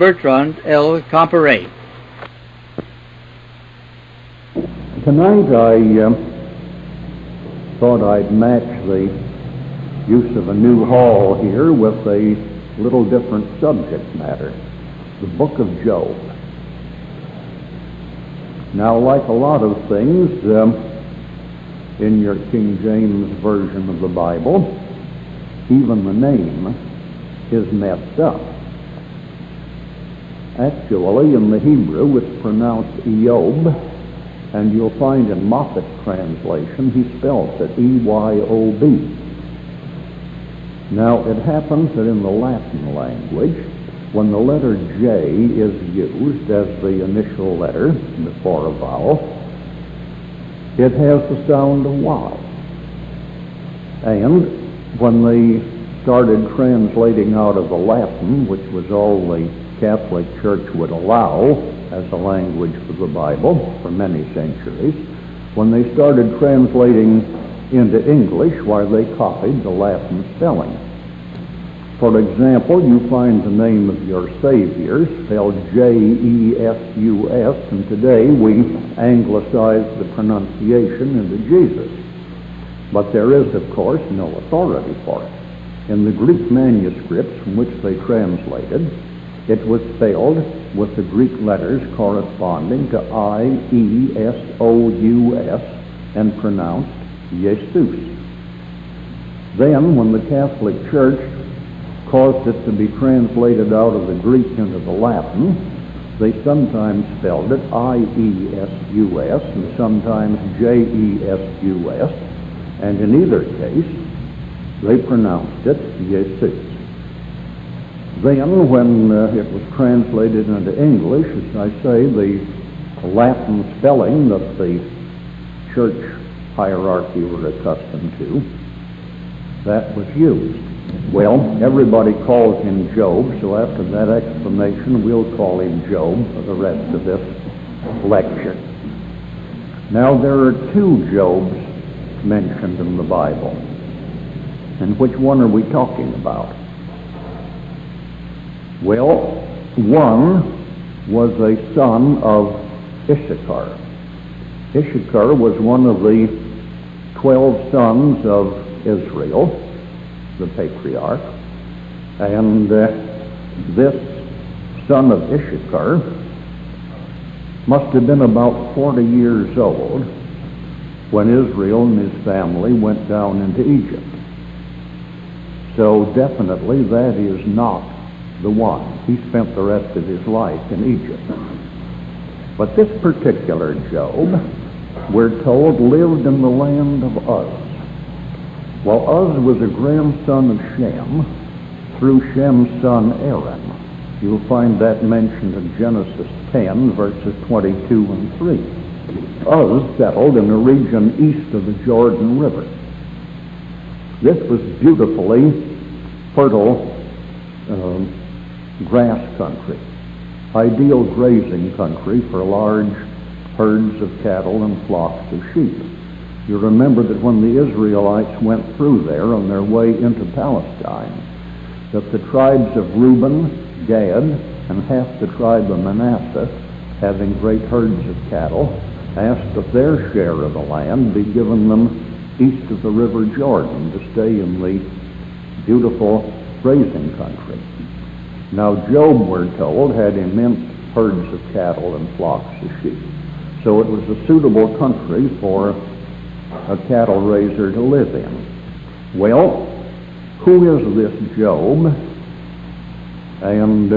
Bertrand L. Comparet. Tonight I thought I'd match the use of a new hall here with a little different subject matter, the book of Job. Now, like a lot of things in your King James Version of the Bible, even the name is messed up. Actually, in the Hebrew, it's pronounced Eyob, and you'll find in Moffat translation, he spells it E-Y-O-B. Now, it happens that in the Latin language, when the letter J is used as the initial letter before a vowel, it has the sound of Y. And when they started translating out of the Latin, which was all the Catholic Church would allow as a language for the Bible for many centuries, when they started translating into English, why, they copied the Latin spelling. For example, you find the name of your Savior spelled J-E-S-U-S, and today we anglicize the pronunciation into Jesus. But there is, of course, no authority for it. In the Greek manuscripts from which they translated, it was spelled with the Greek letters corresponding to I-E-S-O-U-S and pronounced Jesus. Then, when the Catholic Church caused it to be translated out of the Greek into the Latin, they sometimes spelled it I-E-S-U-S and sometimes J-E-S-U-S, and in either case, they pronounced it Jesus. Then, when it was translated into English, as I say, the Latin spelling that the church hierarchy were accustomed to, that was used. Well, everybody calls him Job, so after that explanation, we'll call him Job for the rest of this lecture. Now, there are two Jobs mentioned in the Bible. And which one are we talking about? Well, one was a son of Issachar. Issachar was one of the 12 sons of Israel, the patriarch, and this son of Issachar must have been about 40 years old when Israel and his family went down into Egypt. So definitely that is not the one. He spent the rest of his life in Egypt. But this particular Job, we're told, lived in the land of Uz. Well, Uz was a grandson of Shem through Shem's son Aaron. You'll find that mentioned in Genesis 10, verses 22 and 3. Uz settled in a region east of the Jordan River. This was beautifully fertile grass country, ideal grazing country for large herds of cattle and flocks of sheep. You remember that when the Israelites went through there on their way into Palestine, that the tribes of Reuben, Gad, and half the tribe of Manasseh, having great herds of cattle, asked that their share of the land be given them east of the river Jordan to stay in the beautiful grazing country. Now, Job, we're told, had immense herds of cattle and flocks of sheep. So it was a suitable country for a cattle raiser to live in. Well, who is this Job, and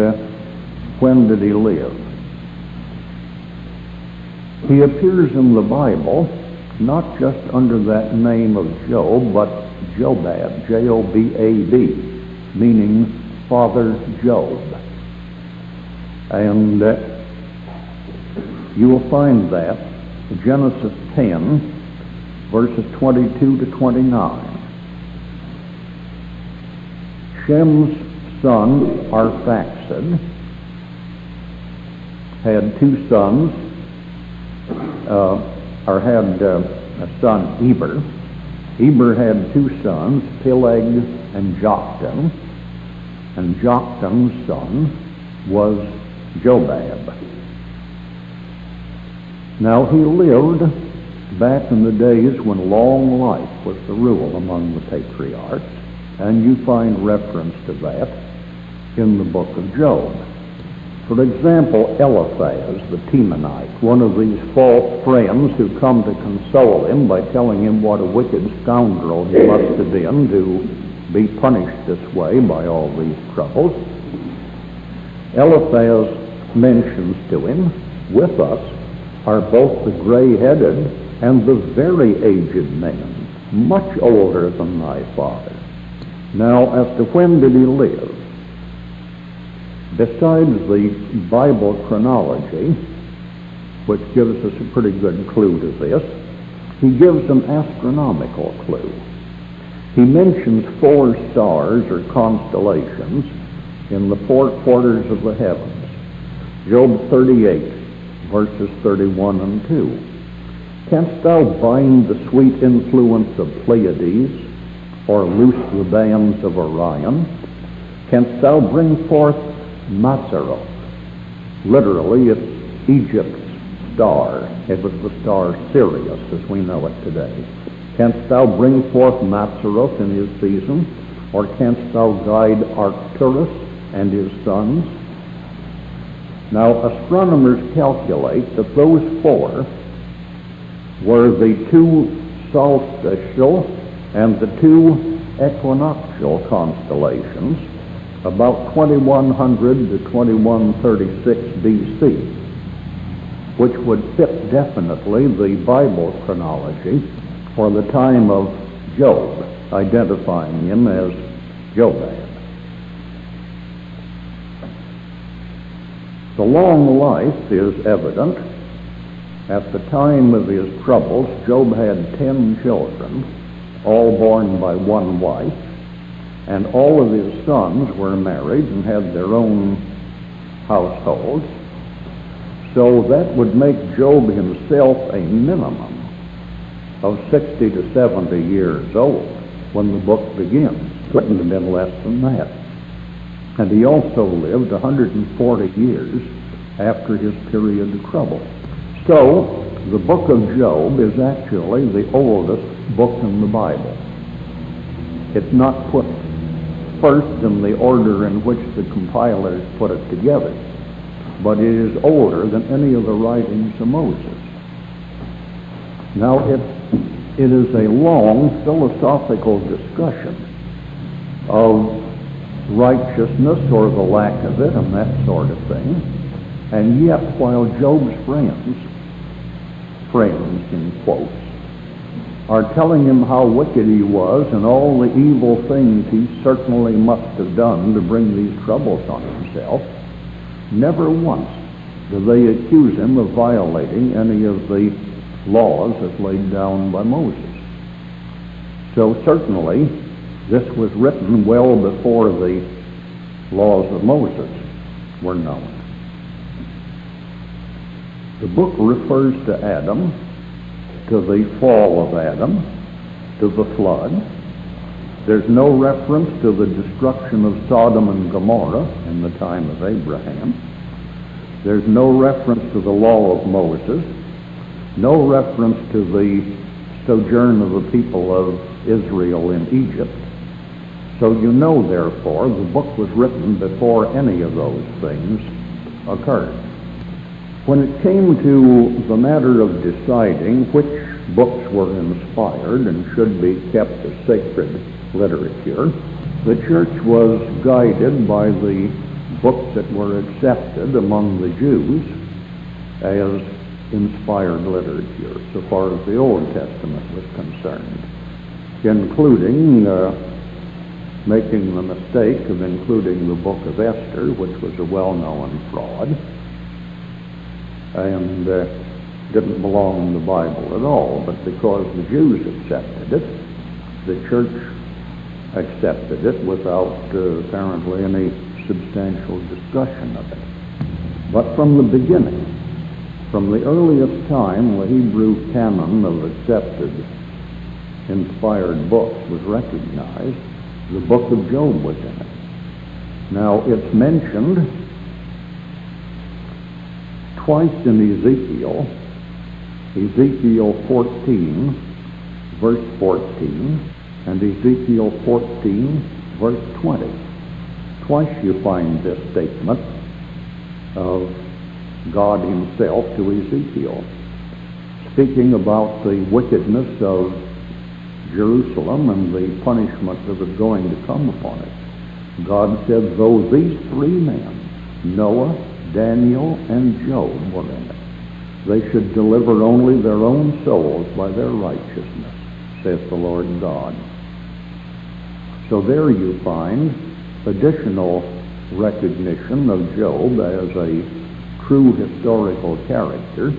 when did he live? He appears in the Bible not just under that name of Job, but Jobab, J-O-B-A-B, meaning Father Job. And you will find that in Genesis 10, verses 22 to 29. Shem's son, Arphaxad, had two sons, had a son, Eber. Eber had two sons, Peleg and Joktan. And Joktan's son was Jobab. Now he lived back in the days when long life was the rule among the patriarchs, and you find reference to that in the book of Job. For example, Eliphaz the Temanite, one of these false friends who come to console him by telling him what a wicked scoundrel he must have been to be punished this way by all these troubles. Eliphaz mentions to him, with us are both the gray-headed and the very aged men, much older than thy father. Now, as to when did he live? Besides the Bible chronology, which gives us a pretty good clue to this, he gives an astronomical clue. He mentions 4 stars or constellations in the 4 quarters of the heavens. Job 38, verses 31 and 2. Canst thou bind the sweet influence of Pleiades, or loose the bands of Orion? Canst thou bring forth Mazzaroth? Literally, it's Egypt's star. It was the star Sirius, as we know it today. Canst thou bring forth Mazzaroth in his season? Or canst thou guide Arcturus and his sons? Now, astronomers calculate that those 4 were the 2 solstitial and the 2 equinoctial constellations, about 2100 to 2136 BC, which would fit definitely the Bible chronology for the time of Job, identifying him as Jobab. The long life is evident. At the time of his troubles, Job had 10 children, all born by one wife, and all of his sons were married and had their own households. So that would make Job himself a minimum of 60 to 70 years old when the book begins. Couldn't have been less than that. And he also lived 140 years after his period of trouble. So the book of Job is actually the oldest book in the Bible. It's not put first in the order in which the compilers put it together, but it is older than any of the writings of Moses. Now, it is a long philosophical discussion of righteousness or the lack of it and that sort of thing, and yet while Job's friends in quotes, are telling him how wicked he was and all the evil things he certainly must have done to bring these troubles on himself, never once do they accuse him of violating any of the laws as laid down by Moses. So certainly this was written well before the laws of Moses were known. The book refers to Adam, to the fall of Adam, to the flood. There's no reference to the destruction of Sodom and Gomorrah in the time of Abraham. There's no reference to the law of Moses, no reference to the sojourn of the people of Israel in Egypt. So you know, therefore, the book was written before any of those things occurred. When it came to the matter of deciding which books were inspired and should be kept as sacred literature, the church was guided by the books that were accepted among the Jews as inspired literature, so far as the Old Testament was concerned, including making the mistake of including the book of Esther, which was a well-known fraud, and didn't belong in the Bible at all, but because the Jews accepted it, the church accepted it without apparently any substantial discussion of it. But from the beginning, from the earliest time, the Hebrew canon of accepted inspired books was recognized. The book of Job was in it. Now, it's mentioned twice in Ezekiel, Ezekiel 14, verse 14, and Ezekiel 14, verse 20. Twice you find this statement of God himself to Ezekiel, speaking about the wickedness of Jerusalem and the punishment that was going to come upon it. God said, though these three men, Noah, Daniel, and Job, were in it, they should deliver only their own souls by their righteousness, saith the Lord God. So there you find additional recognition of Job as a true historical character,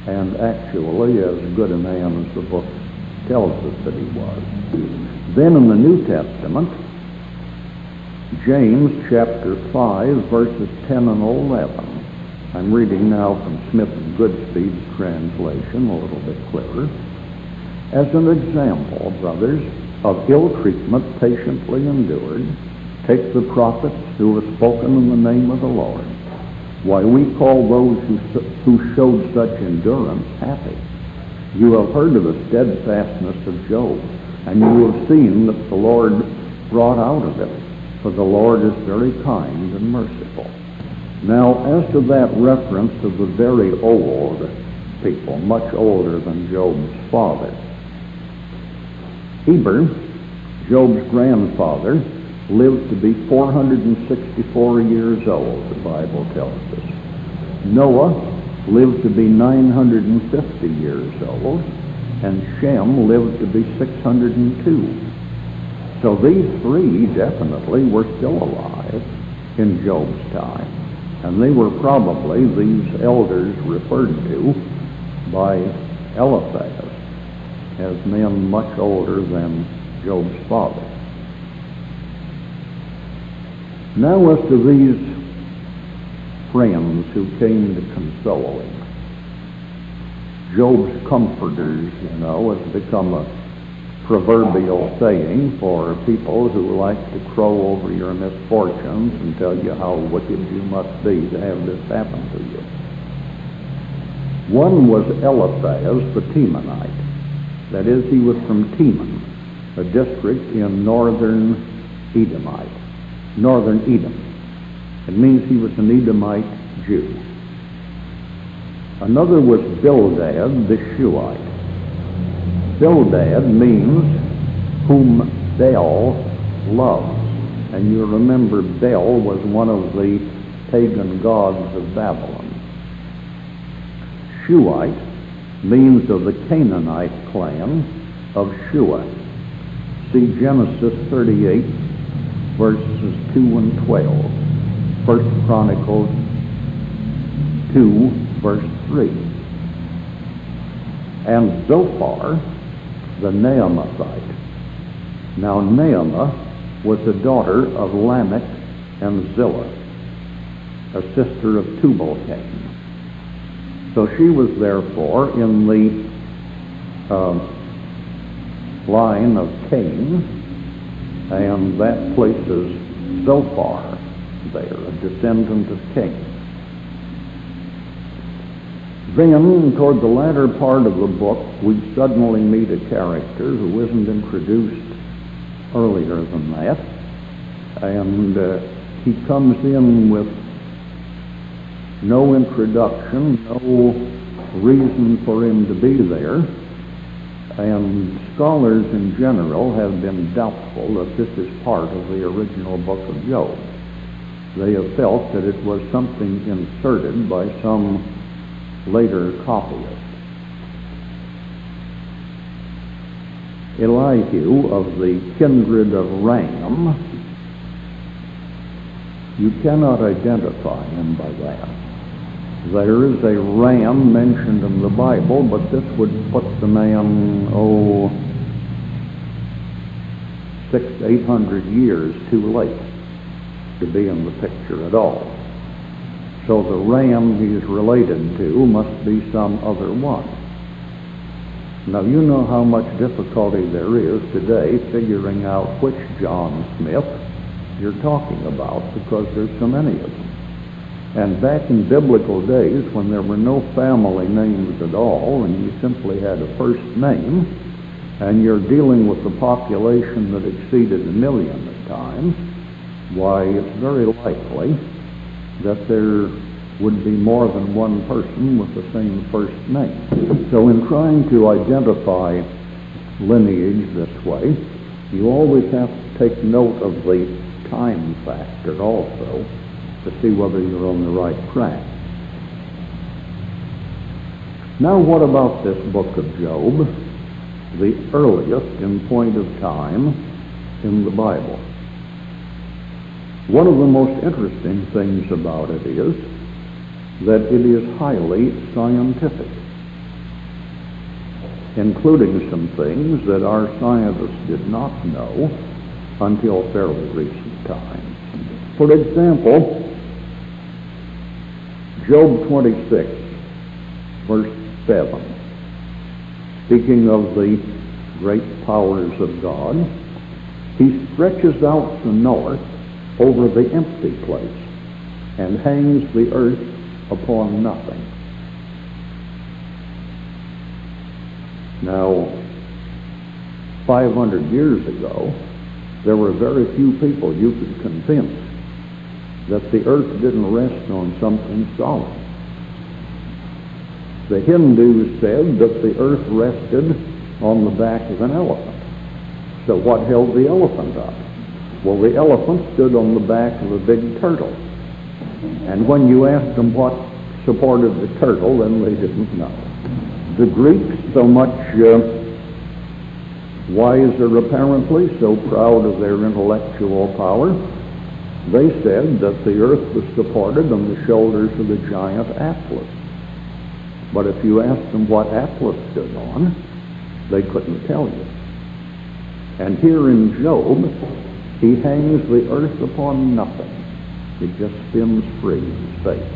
and actually as good a man as the book tells us that he was. Then in the New Testament, James chapter 5, verses 10 and 11. I'm reading now from Smith and Goodspeed's translation, a little bit clearer. As an example, brothers, of ill treatment patiently endured, take the prophets who have spoken in the name of the Lord. Why, we call those who showed such endurance happy. You have heard of the steadfastness of Job, and you have seen that the Lord brought out of it, for the Lord is very kind and merciful. Now, as to that reference of the very old people, much older than Job's father, Heber, Job's grandfather, lived to be 464 years old, the Bible tells us. Noah lived to be 950 years old, and Shem lived to be 602. So these three definitely were still alive in Job's time, and they were probably these elders referred to by Eliphaz as men much older than Job's father. Now as to these friends who came to console him, Job's comforters, has become a proverbial saying for people who like to crow over your misfortunes and tell you how wicked you must be to have this happen to you. One was Eliphaz the Temanite. That is, he was from Teman, a district in northern Edom. It means he was an Edomite Jew. Another was Bildad the Shuhite. Bildad means whom Bel loves. And you remember Bel was one of the pagan gods of Babylon. Shuhite means of the Canaanite clan of Shua. See Genesis 38, verses 2 and 12. 1 Chronicles 2, verse 3. And Zophar, the Naamathite. Now Naamah was the daughter of Lamech and Zillah, a sister of Tubal-Cain. So she was therefore in the line of Cain, and that places Zophar there, a descendant of Cain. Then, toward the latter part of the book, we suddenly meet a character who isn't introduced earlier than that, and he comes in with no introduction, no reason for him to be there, and scholars in general have been doubtful that this is part of the original book of Job. They have felt that it was something inserted by some later copyist. Elihu of the kindred of Ram, you cannot identify him by that. There is a ram mentioned in the Bible, but this would put the man, 600 to 800 years too late to be in the picture at all. So the ram he's related to must be some other one. Now you know how much difficulty there is today figuring out which John Smith you're talking about, because there's so many of them. And back in biblical days, when there were no family names at all, and you simply had a first name, and you're dealing with a population that exceeded 1 million at times, why, it's very likely that there would be more than one person with the same first name. So in trying to identify lineage this way, you always have to take note of the time factor also to see whether you're on the right track. Now what about this book of Job, the earliest in point of time in the Bible? One of the most interesting things about it is that it is highly scientific, including some things that our scientists did not know until fairly recent times. For example, Job 26, verse 7, speaking of the great powers of God, he stretches out the north over the empty place and hangs the earth upon nothing. Now, 500 years ago, there were very few people you could convince that the earth didn't rest on something solid. The Hindus said that the earth rested on the back of an elephant. So what held the elephant up? Well, the elephant stood on the back of a big turtle. And when you asked them what supported the turtle, then they didn't know. The Greeks, so much wiser apparently, so proud of their intellectual power, they said that the earth was supported on the shoulders of the giant Atlas. But if you asked them what Atlas stood on, they couldn't tell you. And here in Job, he hangs the earth upon nothing. It just spins free in space.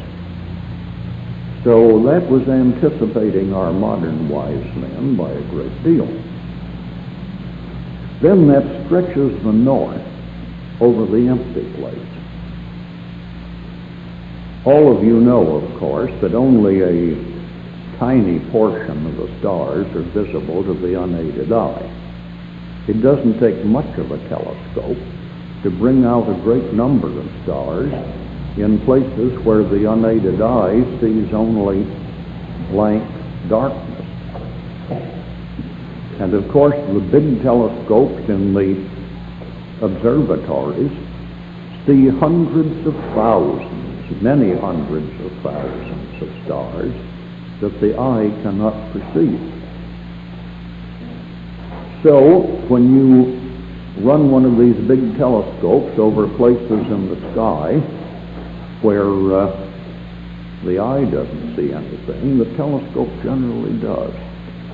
So that was anticipating our modern wise men by a great deal. Then that stretches the north over the empty place. All of you know, of course, that only a tiny portion of the stars are visible to the unaided eye. It doesn't take much of a telescope to bring out a great number of stars in places where the unaided eye sees only blank darkness. And of course, the big telescopes in the observatories see hundreds of thousands, many hundreds of thousands of stars that the eye cannot perceive. So, when you run one of these big telescopes over places in the sky where the eye doesn't see anything, the telescope generally does.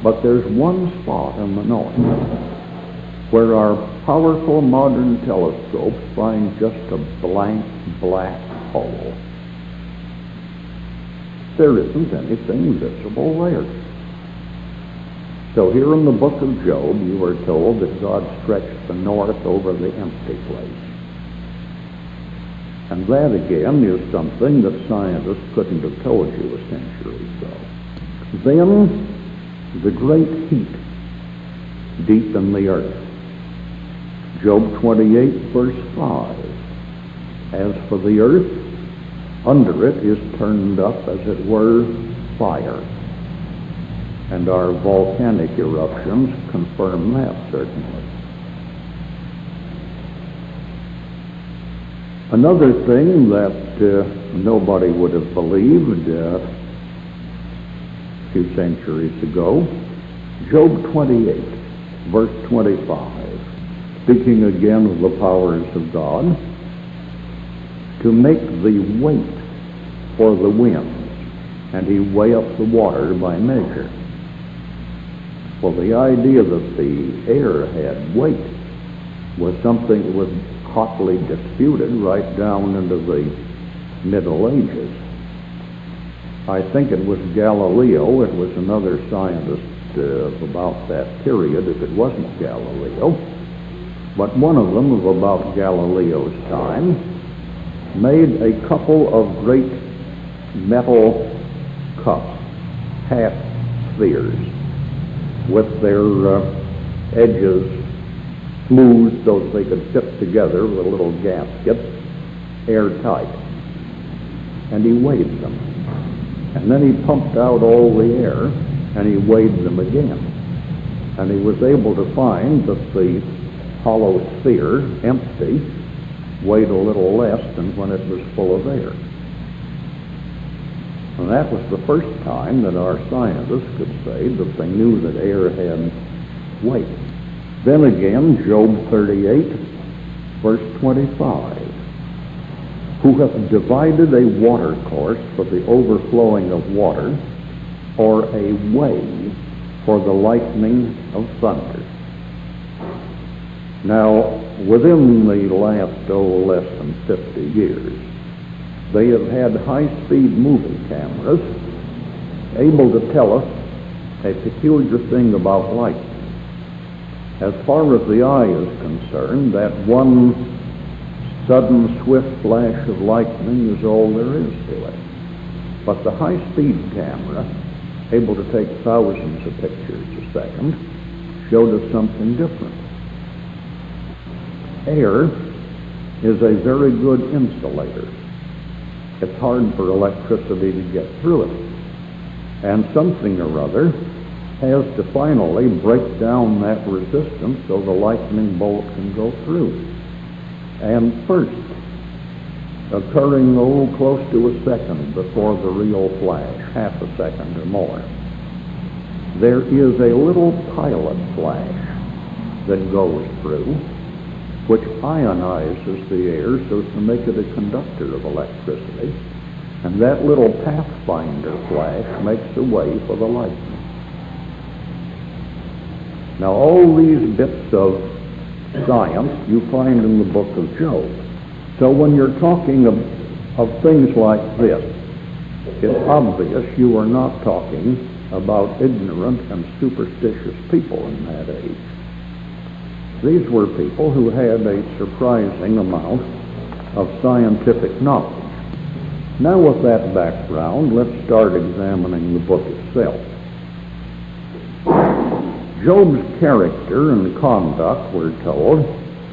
But there's one spot in the north where our powerful modern telescopes find just a blank black hole. There isn't anything visible there. So here in the book of Job, you are told that God stretched the north over the empty place. And that, again, is something that scientists couldn't have told you a century ago. Then, the great heat deep in the earth. Job 28, verse 5. As for the earth, under it is turned up, as it were, fire. And our volcanic eruptions confirm that, certainly. Another thing that nobody would have believed a few centuries ago, Job 28, verse 25, speaking again of the powers of God, to make the weight for the winds, and he weigh up the water by measure. Well, the idea that the air had weight was something that was hotly disputed right down into the Middle Ages. I think it was Galileo, it was another scientist of about that period, if it wasn't Galileo, but one of them of about Galileo's time made a couple of great metal cups, half spheres, with their edges smooth so that they could fit together with a little gasket, airtight. And he weighed them. And then he pumped out all the air, and he weighed them again. And he was able to find that the hollow sphere, empty, weighed a little less than when it was full of air. And that was the first time that our scientists could say that they knew that air had weight. Then again, Job 38, verse 25. Who hath divided a water course for the overflowing of water, or a way for the lightning of thunder. Now, within the last, less than 50 years, they have had high-speed movie cameras able to tell us a peculiar thing about lightning. As far as the eye is concerned, that one sudden, swift flash of lightning is all there is to it. But the high-speed camera, able to take thousands of pictures a second, showed us something different. Air is a very good insulator. It's hard for electricity to get through it. And something or other has to finally break down that resistance so the lightning bolt can go through. And first, occurring close to a second before the real flash, half a second or more, there is a little pilot flash that goes through, which ionizes the air so as to make it a conductor of electricity, and that little pathfinder flash makes a way for the lightning. Now, all these bits of science you find in the book of Job. So when you're talking of things like this, it's obvious you are not talking about ignorant and superstitious people in that age. These were people who had a surprising amount of scientific knowledge. Now with that background, let's start examining the book itself. Job's character and conduct, we're told,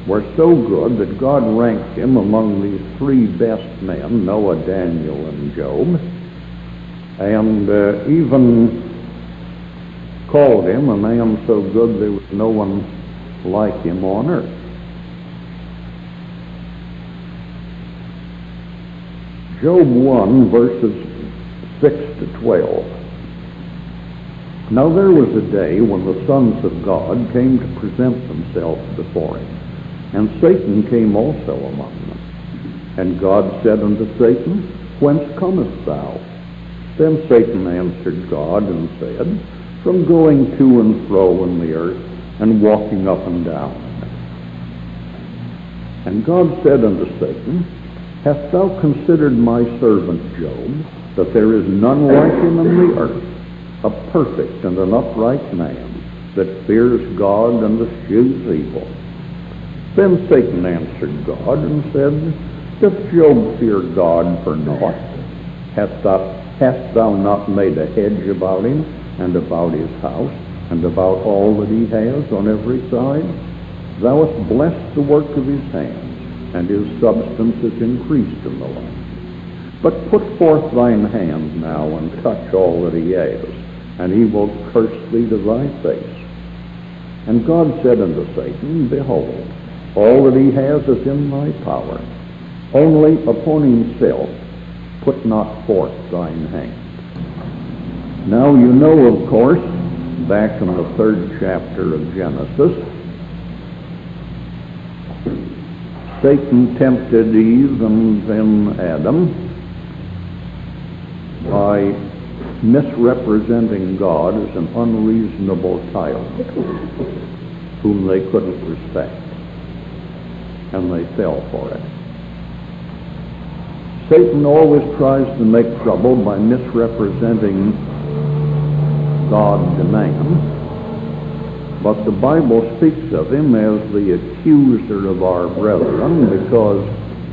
were so good that God ranked him among these three best men, Noah, Daniel, and Job, and even called him a man so good there was no one like him on earth. Job 1, verses 6 to 12. Now there was a day when the sons of God came to present themselves before him, and Satan came also among them. And God said unto Satan, Whence comest thou? Then Satan answered God and said, From going to and fro in the earth, and walking up and down. And God said unto Satan, Hast thou considered my servant Job, that there is none like him in the earth, a perfect and an upright man, that fears God and eschews evil? Then Satan answered God and said, Doth Job fear God for naught? Hast thou not made a hedge about him, and about his house, and about all that he has on every side? Thou hast blessed the work of his hands, and his substance is increased in the land. But put forth thine hand now, and touch all that he has, and he will curse thee to thy face. And God said unto Satan, Behold, all that he has is in thy power. Only upon himself put not forth thine hand. Now you know, of course, back in the 3rd chapter of Genesis, Satan tempted Eve and then Adam by misrepresenting God as an unreasonable tyrant whom they couldn't respect, and they fell for it. Satan always tries to make trouble by misrepresenting God's demand, but the Bible speaks of him as the accuser of our brethren, because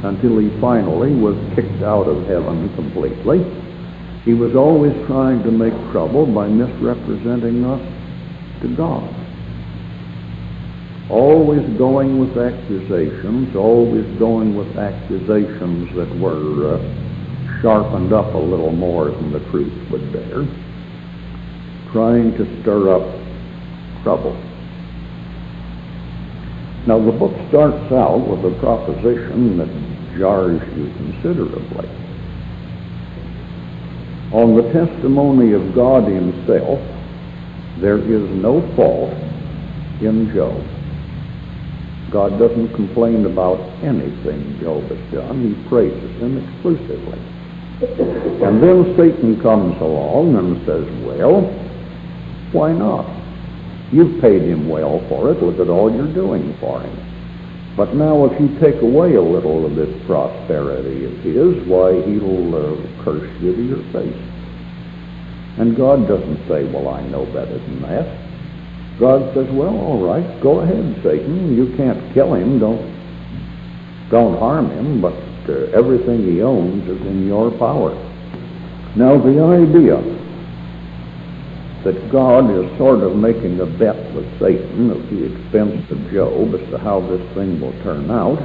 until he finally was kicked out of heaven completely, He was always trying to make trouble by misrepresenting us to God. Always going with accusations that were sharpened up a little more than the truth would bear, trying to stir up trouble. Now, the book starts out with a proposition that jars you considerably. On the testimony of God himself, there is no fault in Job. God doesn't complain about anything Job has done. He praises him exclusively. And then Satan comes along and says, well, why not? You've paid him well for it. Look at all you're doing for him. But now if you take away a little of this prosperity of his, why, he'll curse you to your face. And God doesn't say, well, I know better than that. God says, well, all right, go ahead, Satan. You can't kill him. Don't harm him, but everything he owns is in your power. Now, the idea that God is sort of making a bet with Satan at the expense of Job as to how this thing will turn out,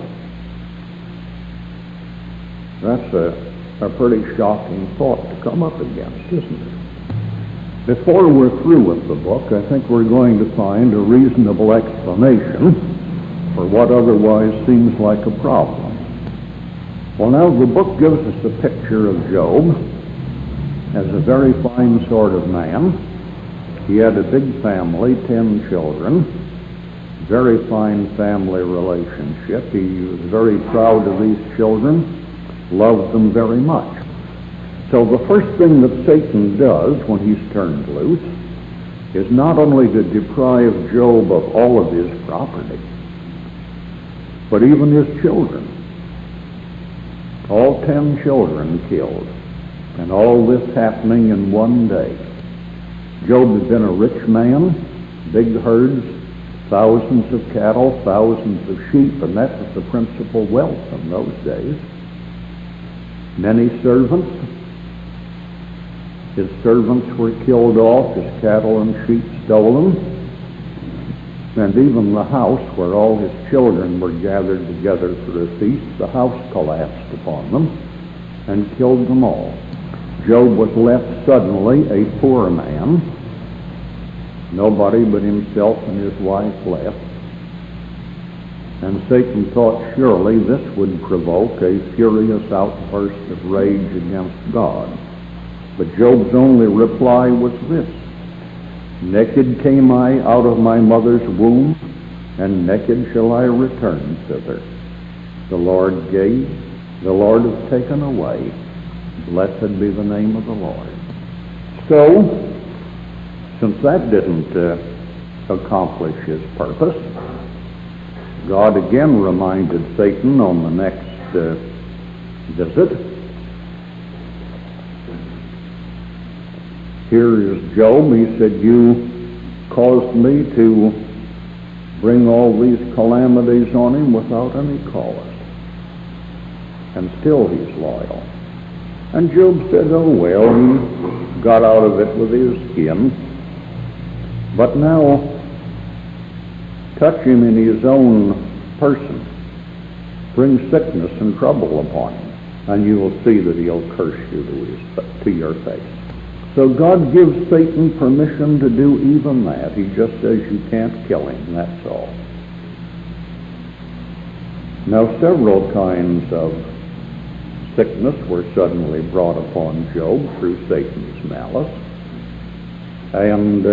that's a pretty shocking thought to come up against, isn't it? Before we're through with the book, I think we're going to find a reasonable explanation for what otherwise seems like a problem. Well, now the book gives us a picture of Job as a very fine sort of man. He had a big family, 10 children, very fine family relationship. He was very proud of these children, loved them very much. So the first thing that Satan does when he's turned loose is not only to deprive Job of all of his property, but even his children. All 10 children killed, and all this happening in one day. Job had been a rich man, big herds, thousands of cattle, thousands of sheep, and that was the principal wealth in those days. Many servants. His servants were killed off, his cattle and sheep stolen, and even the house where all his children were gathered together for a feast, the house collapsed upon them and killed them all. Job was left suddenly a poor man, nobody but himself and his wife left. And Satan thought surely this would provoke a furious outburst of rage against God. But Job's only reply was this: naked came I out of my mother's womb, and naked shall I return thither. The Lord gave, the Lord has taken away. Blessed be the name of the Lord. So, since that didn't accomplish his purpose, God again reminded Satan on the next visit, here is Job. He said, you caused me to bring all these calamities on him without any cause. And still he's loyal. And Job said, oh well, he got out of it with his skin. But now, touch him in his own person. Bring sickness and trouble upon him. And you will see that he'll curse you to your face. So God gives Satan permission to do even that. He just says you can't kill him, that's all. Now, several kinds of sickness were suddenly brought upon Job through Satan's malice. And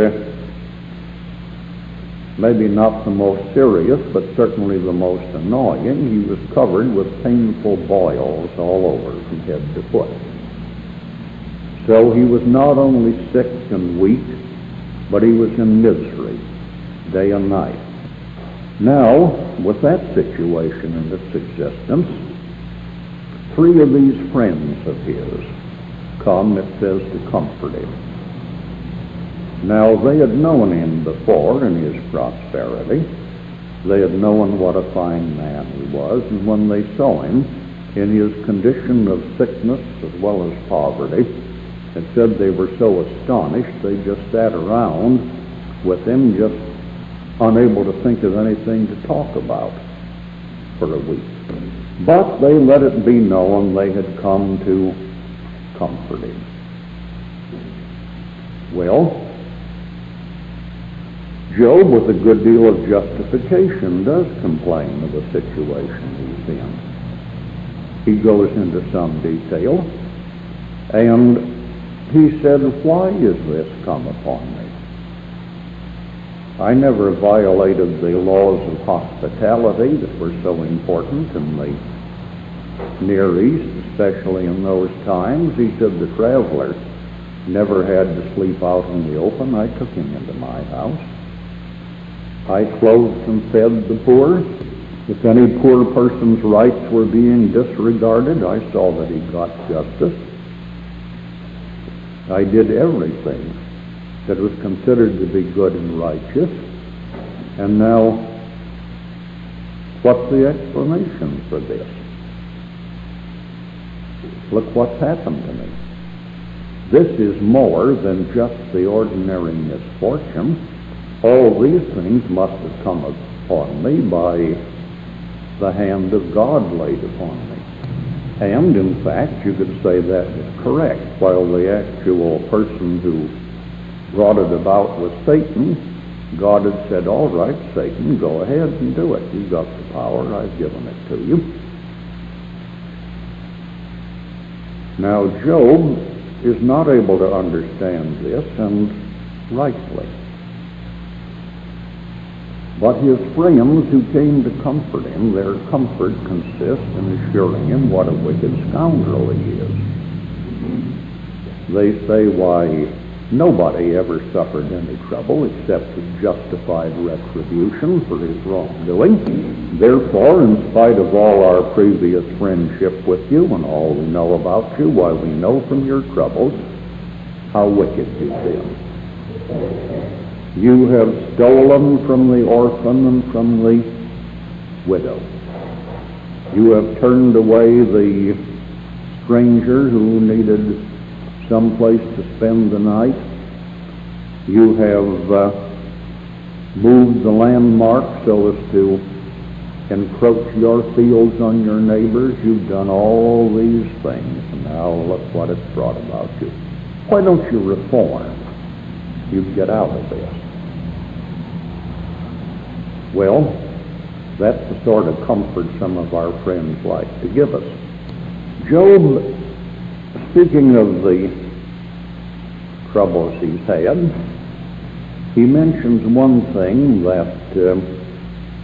maybe not the most serious, but certainly the most annoying, he was covered with painful boils all over from head to foot. So he was not only sick and weak, but he was in misery day and night. Now, with that situation in its existence, 3 of these friends of his come, it says, to comfort him. Now, they had known him before in his prosperity. They had known what a fine man he was, and when they saw him in his condition of sickness as well as poverty, It said they were so astonished they just sat around with him, just unable to think of anything to talk about for a week. But they let it be known they had come to comfort him. Well, Job, with a good deal of justification, does complain of the situation he's in. He goes into some detail, and he said, "Why is this come upon me? I never violated the laws of hospitality that were so important in the Near East, especially in those times." He said, "The traveler never had to sleep out in the open. I took him into my house. I clothed and fed the poor. If any poor person's rights were being disregarded, I saw that he got justice. I did everything that was considered to be good and righteous. And now, what's the explanation for this? Look what's happened to me. This is more than just the ordinary misfortune. All these things must have come upon me by the hand of God laid upon me." And in fact, you could say that is correct. While the actual person who brought it about was Satan, God had said, "All right, Satan, go ahead and do it. You've got the power. I've given it to you." Now, Job is not able to understand this, and rightly. But his friends who came to comfort him, their comfort consists in assuring him what a wicked scoundrel he is. They say, "Why, nobody ever suffered any trouble except justified retribution for his wrongdoing. Therefore, in spite of all our previous friendship with you and all we know about you, why, we know from your troubles how wicked you've been. You have stolen from the orphan and from the widow. You have turned away the stranger who needed some place to spend the night. You have moved the landmark so as to encroach your fields on your neighbors. You've done all these things, and now look what it's brought about you. Why don't you reform? You'd get out of this." Well, that's the sort of comfort some of our friends like to give us. Job, speaking of the troubles he's had, he mentions one thing that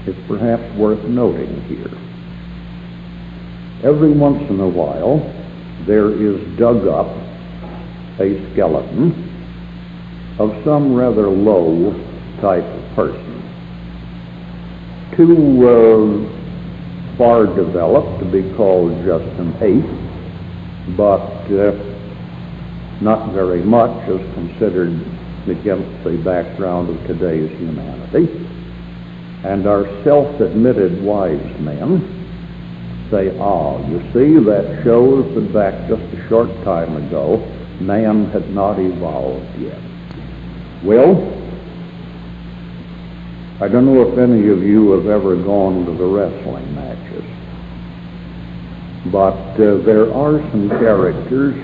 is perhaps worth noting here. Every once in a while, there is dug up a skeleton of some rather low type of person. Too far developed to be called just an ape, but not very much as considered against the background of today's humanity. And our self-admitted wise men say, you see, that shows that back just a short time ago, man had not evolved yet. Well, I don't know if any of you have ever gone to the wrestling matches, but there are some characters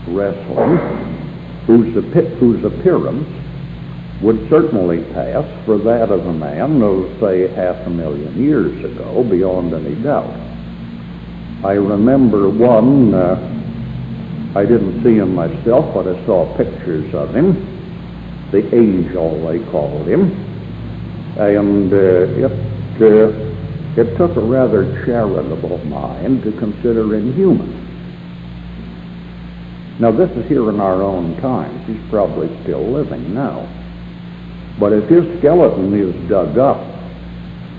wrestling whose appearance would certainly pass for that of a man of, say, 500,000 years ago, beyond any doubt. I remember one, I didn't see him myself, but I saw pictures of him, the Angel, they called him, and it took a rather charitable mind to consider him human. Now, this is here in our own times. He's probably still living now. But if his skeleton is dug up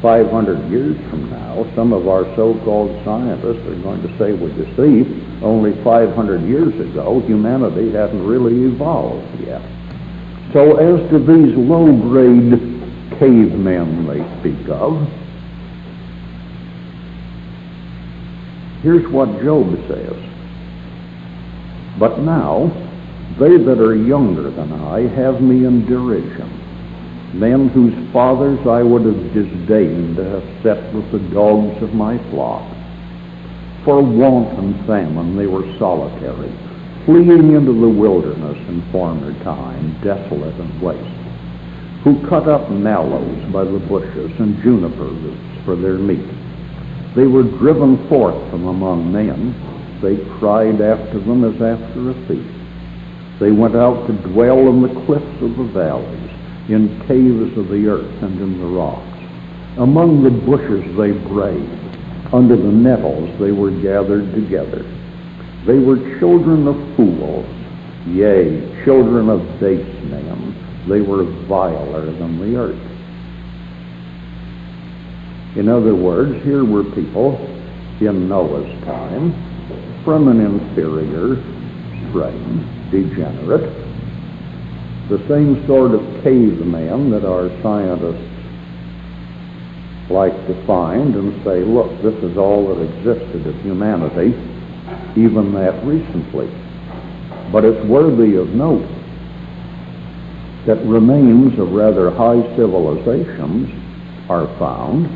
500 years from now, some of our so-called scientists are going to say, well, you see, only 500 years ago, humanity hadn't really evolved yet. So as to these low-grade cavemen they speak of, here's what Job says. But now, They that are younger than I have me in derision. Men whose fathers I would have disdained to have set with the dogs of my flock. For want and famine they were solitary, fleeing into the wilderness in former time, desolate and waste, who cut up mallows by the bushes and juniper roots for their meat. They were driven forth from among men. They cried after them as after a feast. They went out to dwell in the cliffs of the valleys, in caves of the earth and in the rocks. Among the bushes they brayed. Under the nettles they were gathered together. They were children of fools, yea, children of base men. They were viler than the earth. In other words, here were people in Noah's time from an inferior strain, degenerate, the same sort of caveman that our scientists like to find and say, look, this is all that existed of humanity, even that recently. But it's worthy of note that remains of rather high civilizations are found,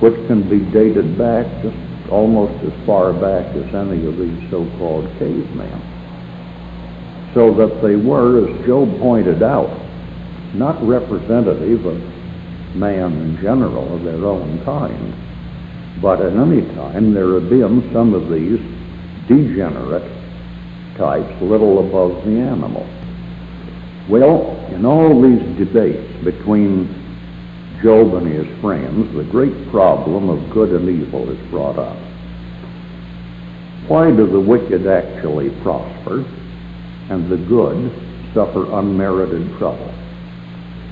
which can be dated back just almost as far back as any of these so-called cavemen. So that they were, as Job pointed out, not representative of man in general of their own kind, but at any time there have been some of these degenerate types little above the animal. Well, in all these debates between Job and his friends, the great problem of good and evil is brought up. Why do the wicked actually prosper and the good suffer unmerited trouble?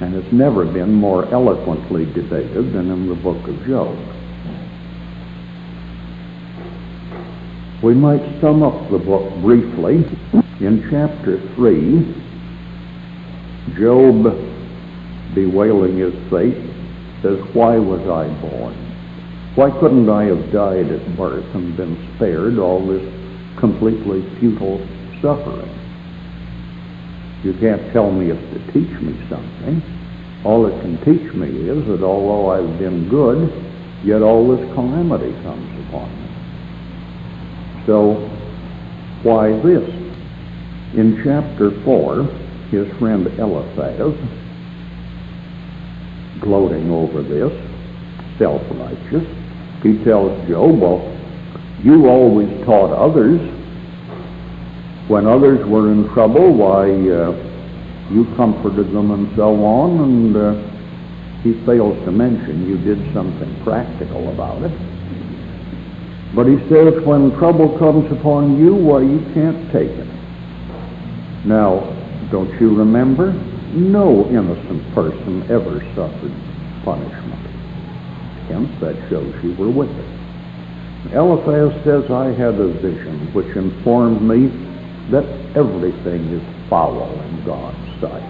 And it's never been more eloquently debated than in the book of Job. We might sum up the book briefly. In chapter 3, Job, bewailing his fate, says, why was I born? Why couldn't I have died at birth and been spared all this completely futile suffering? You can't tell me it's to teach me something. All it can teach me is that although I've been good, yet all this calamity comes upon me. So, why this? In chapter 4, his friend Eliphaz, gloating over this, self-righteous, he tells Job, well, you always taught others. When others were in trouble, why, you comforted them and so on, and he fails to mention you did something practical about it. But he says, when trouble comes upon you, why, you can't take it. Now, don't you remember? No innocent person ever suffered punishment. Hence, that shows you were wicked. Eliphaz says, I had a vision which informed me that everything is foul in God's sight.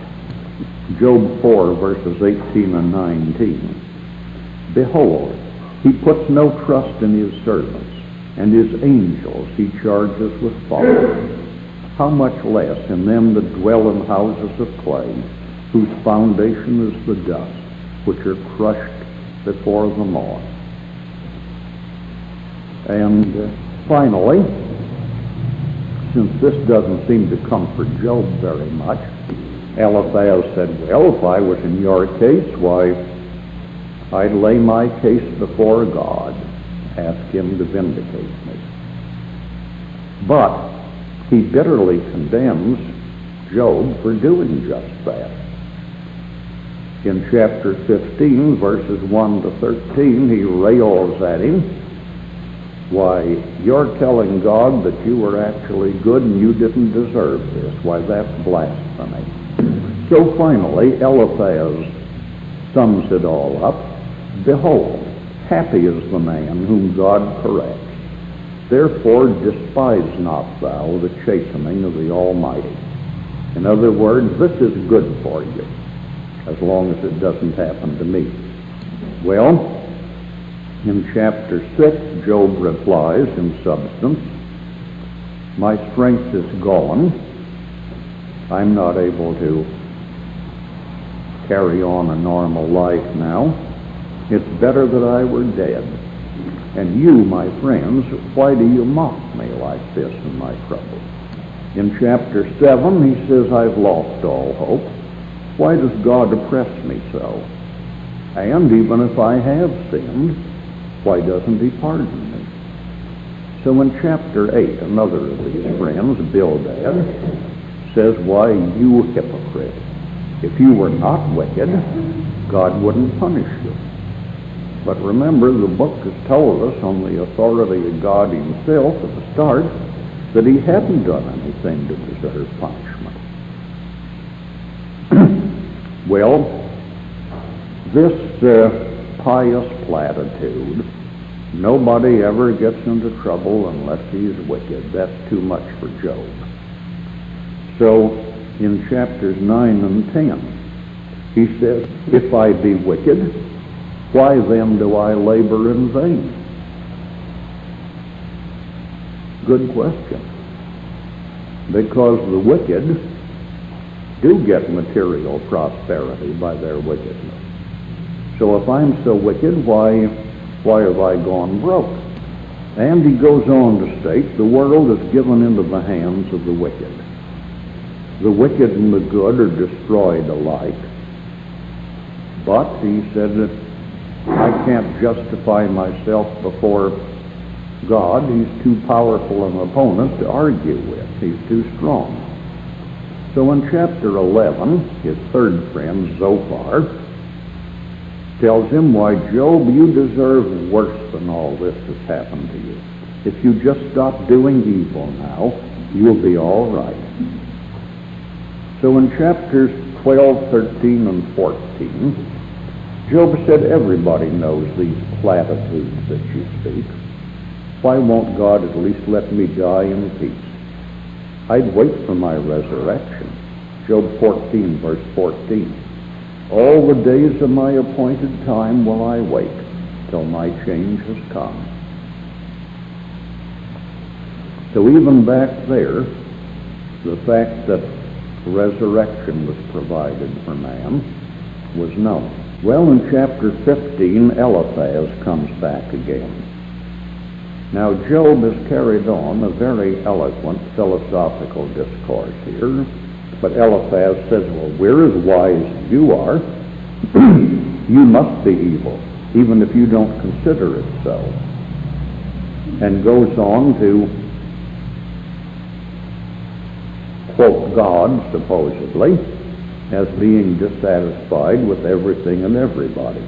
Job 4, verses 18 and 19. Behold, he puts no trust in his servants, and his angels he charges with fault. How much less in them that dwell in houses of clay, whose foundation is the dust, which are crushed before the moth. And finally, since this doesn't seem to comfort Job very much, Eliphaz said, well, if I was in your case, why, I'd lay my case before God, ask him to vindicate me. But he bitterly condemns Job for doing just that. In chapter 15, verses 1 to 13, he rails at him. Why, you're telling God that you were actually good and you didn't deserve this. Why, that's blasphemy. So finally, Eliphaz sums it all up. Behold, happy is the man whom God corrects. Therefore despise not thou the chastening of the Almighty. In other words, this is good for you, as long as it doesn't happen to me. Well, in chapter 6, Job replies in substance, my strength is gone, I'm not able to carry on a normal life now. It's better that I were dead. And you, my friends, why do you mock me like this in my trouble? In chapter 7, he says, I've lost all hope. Why does God oppress me so? And even if I have sinned, why doesn't he pardon me? So in chapter 8, another of these friends, Bildad, says, why, you hypocrite, if you were not wicked, God wouldn't punish you. But remember, the book has told us on the authority of God himself at the start that he hadn't done anything to deserve punishment. Well, this pious platitude, nobody ever gets into trouble unless he's wicked, that's too much for Job. So in chapters 9 and 10, he says, if I be wicked, why then do I labor in vain? Good question. Because the wicked do get material prosperity by their wickedness. So if I'm so wicked, why have I gone broke? And he goes on to state, the world is given into the hands of the wicked. The wicked and the good are destroyed alike. But he said that I can't justify myself before God. He's too powerful an opponent to argue with. He's too strong. So in chapter 11, his third friend, Zophar, tells him, why, Job, you deserve worse than all this has happened to you. If you just stop doing evil now, you'll be all right. So in chapters 12, 13, and 14, Job said, everybody knows these platitudes that you speak. Why won't God at least let me die in peace? I'd wait for my resurrection. Job 14, verse 14. All the days of my appointed time will I wait till my change has come. So even back there, the fact that resurrection was provided for man was known. Well, in chapter 15, Eliphaz comes back again. Now, Job has carried on a very eloquent philosophical discourse here, but Eliphaz says, well, we're as wise as you are. You must be evil, even if you don't consider it so. And goes on to quote God, supposedly, as being dissatisfied with everything and everybody.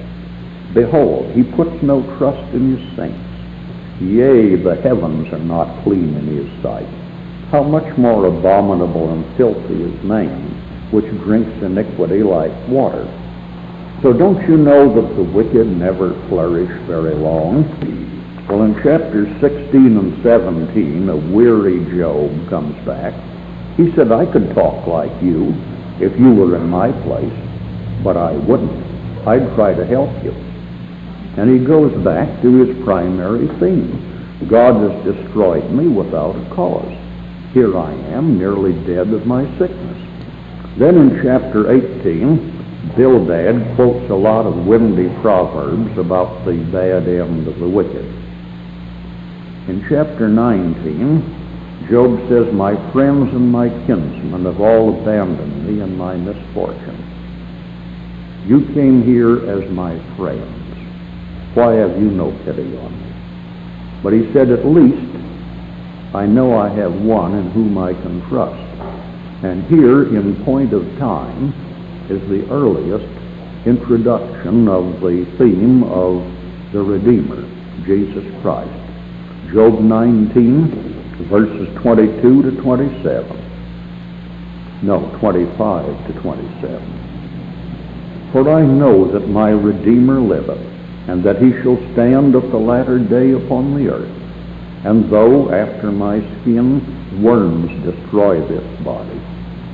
Behold, he puts no trust in his saints. Yea, the heavens are not clean in his sight. How much more abominable and filthy is man, which drinks iniquity like water. So don't you know that the wicked never flourish very long? Well, in chapters 16 and 17, a weary Job comes back. He said, I could talk like you if you were in my place, but I wouldn't. I'd try to help you. And he goes back to his primary theme. God has destroyed me without a cause. Here I am, nearly dead of my sickness. Then in chapter 18, Bildad quotes a lot of windy proverbs about the bad end of the wicked. In chapter 19, Job says, my friends and my kinsmen have all abandoned me in my misfortune. You came here as my friends. Why have you no pity on me? But he said, at least I know I have one in whom I can trust. And here, in point of time, is the earliest introduction of the theme of the Redeemer, Jesus Christ. Job 19, verses 22 to 27. No, 25 to 27. For I know that my Redeemer liveth, and that he shall stand at the latter day upon the earth. And though after my skin worms destroy this body,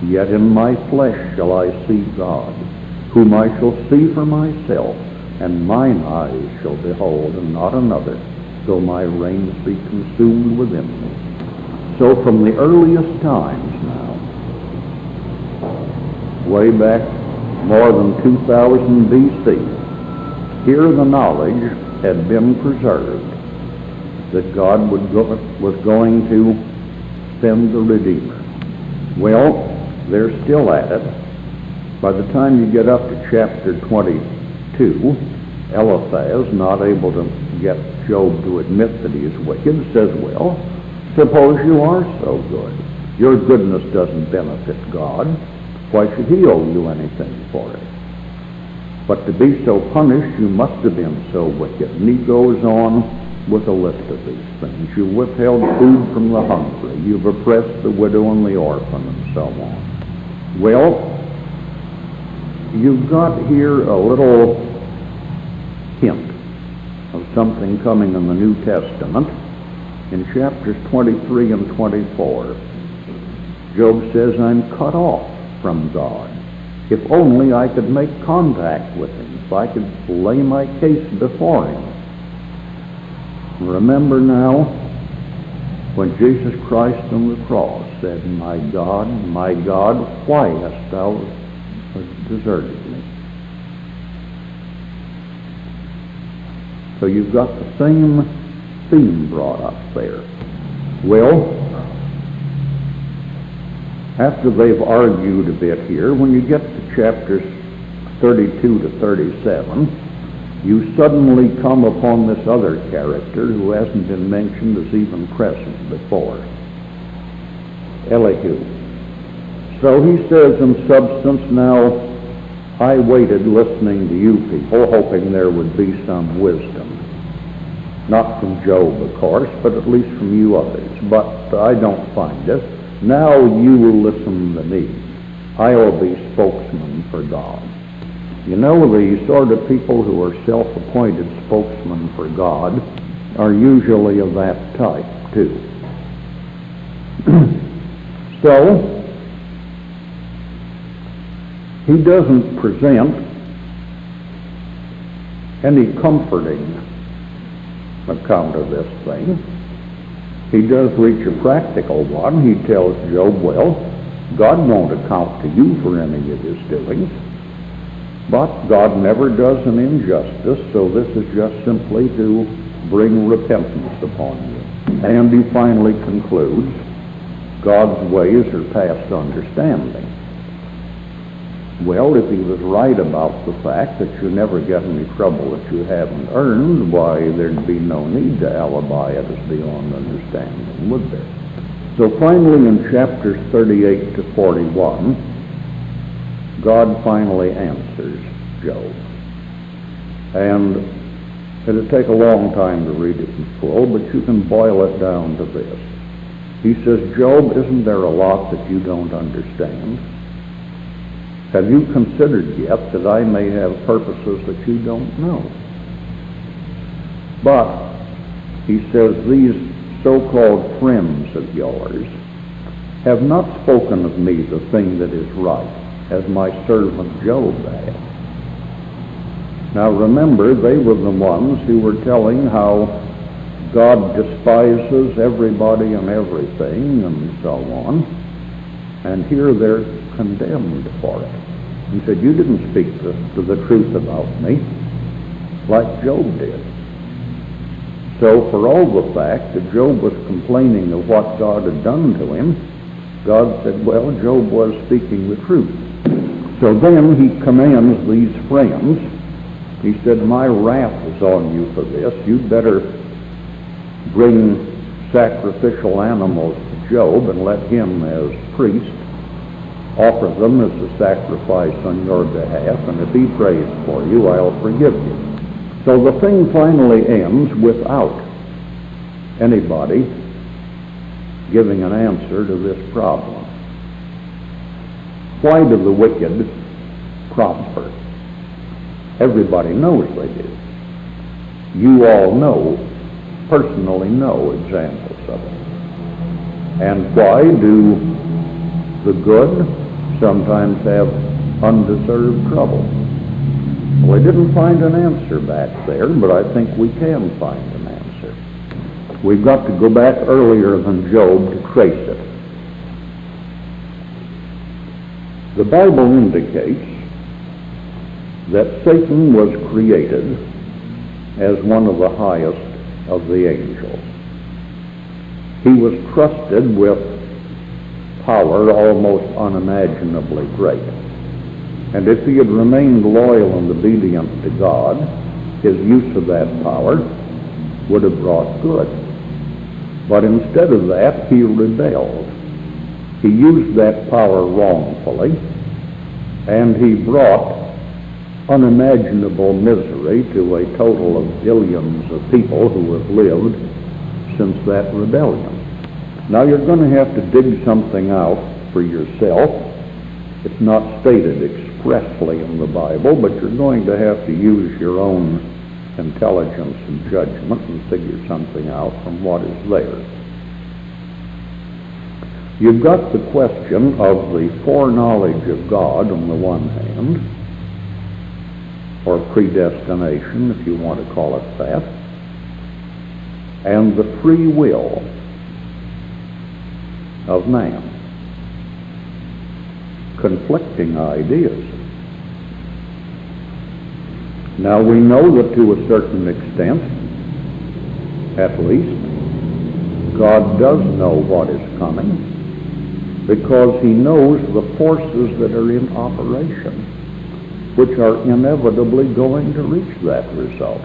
yet in my flesh shall I see God, whom I shall see for myself, and mine eyes shall behold, and not another, though my reins be consumed within me. So from the earliest times now, way back more than 2000 BC. Here the knowledge had been preserved that God was going to send the Redeemer. Well, they're still at it. By the time you get up to chapter 22, Eliphaz, not able to get Job to admit that he is wicked, says, well, suppose you are so good. Your goodness doesn't benefit God. Why should he owe you anything for it? But to be so punished, you must have been so wicked. And he goes on with a list of these things. You withheld food from the hungry. You've oppressed the widow and the orphan, and so on. Well, you've got here a little hint of something coming in the New Testament. In chapters 23 and 24, Job says, I'm cut off from God. If only I could make contact with him, if I could lay my case before him. Remember now, when Jesus Christ on the cross said, my God, why hast thou deserted me? So you've got the same theme brought up there. Well, after they've argued a bit here, when you get to chapters 32 to 37, you suddenly come upon this other character who hasn't been mentioned as even present before, Elihu. So he says in substance, now, I waited listening to you people, hoping there would be some wisdom. Not from Job, of course, but at least from you others. But I don't find it. Now you will listen to me. I will be spokesman for God. You know, the sort of people who are self-appointed spokesmen for God are usually of that type, too. So, he doesn't present any comforting account of this thing. He does reach a practical one. He tells Job, well, God won't account to you for any of his doings, but God never does an injustice, so this is just simply to bring repentance upon you. And he finally concludes, God's ways are past understanding. Well, if he was right about the fact that you never get any trouble that you haven't earned, why, there'd be no need to alibi it as beyond understanding, would there? So finally in chapters 38 to 41, God finally answers Job. And it'll take a long time to read it in full, but you can boil it down to this. He says, Job, isn't there a lot that you don't understand? Have you considered yet that I may have purposes that you don't know? But, he says, these so-called friends of yours have not spoken of me the thing that is right, as my servant Job had. Now remember, they were the ones who were telling how God despises everybody and everything and so on, and here they're condemned for it. He said, you didn't speak to the truth about me like Job did. So for all the fact that Job was complaining of what God had done to him, God said, well, Job was speaking the truth. So then he commands these friends. He said, my wrath is on you for this. You'd better bring sacrificial animals to Job and let him as priest offer them as a sacrifice on your behalf, and if he prays for you, I'll forgive you. So the thing finally ends without anybody giving an answer to this problem. Why do the wicked prosper? Everybody knows they do. You all personally know examples of it. And why do the good sometimes have undeserved trouble? Well, I didn't find an answer back there, but I think we can find an answer. We've got to go back earlier than Job to trace it. The Bible indicates that Satan was created as one of the highest of the angels. He was trusted with power almost unimaginably great. And if he had remained loyal and obedient to God, his use of that power would have brought good. But instead of that, he rebelled. He used that power wrongfully, and he brought unimaginable misery to a total of billions of people who have lived since that rebellion. Now you're going to have to dig something out for yourself. It's not stated expressly in the Bible, but you're going to have to use your own intelligence and judgment and figure something out from what is there. You've got the question of the foreknowledge of God on the one hand, or predestination, if you want to call it that, and the free will of man. Conflicting ideas. Now we know that to a certain extent, at least, God does know what is coming, because he knows the forces that are in operation, which are inevitably going to reach that result.